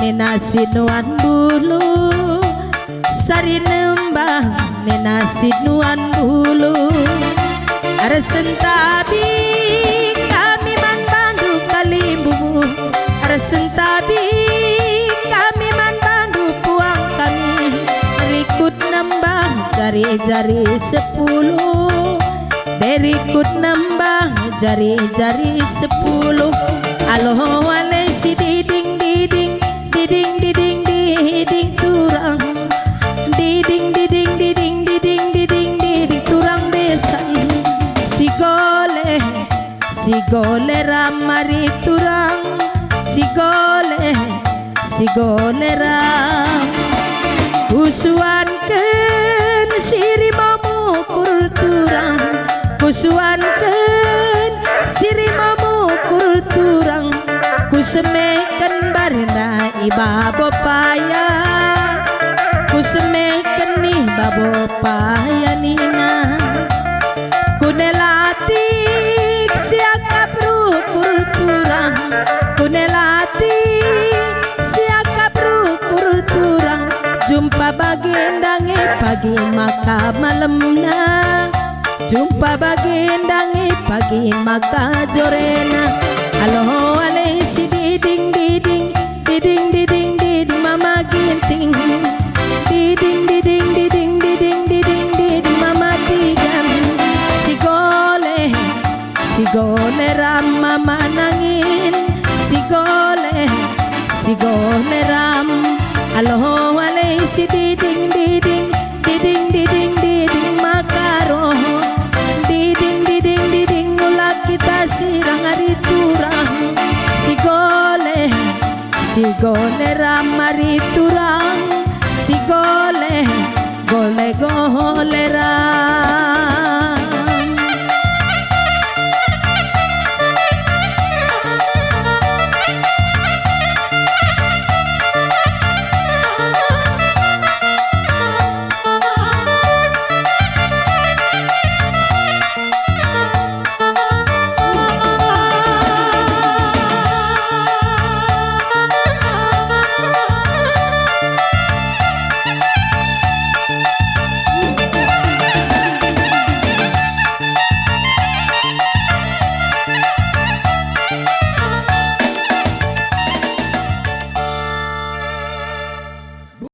Nena sinuan bulu sari nembah nena sinuan bulu arsentabi kami man bandu kalimbu arsentabi kami man bandu puang kami berikut nambah jari-jari 10 berikut nambah jari-jari 10 aloh alai si diding diding diding diding diding turang diding diding diding diding diding diding turang desa si gole ramari turang si gole ram kusuan ken siri mamukur turang kusuan ken siri mamukur turang kusemekan barna ibabo paya kusemekan nih babo paya nina kunelatik siakap rukur turang kunelatik siakap rukur turang jumpa bagendange pagi maka malamna jumpa bagendange pagi maka jorena aloh alai si diding diding diding diding diding mama ginting diding diding diding diding diding diding mama tigan si gole ram mama nangin si gole ram aloh alai si diding diding diding diding diding makaro diding diding diding ulah kita sirang ari turang si gole ramari turang si gole ram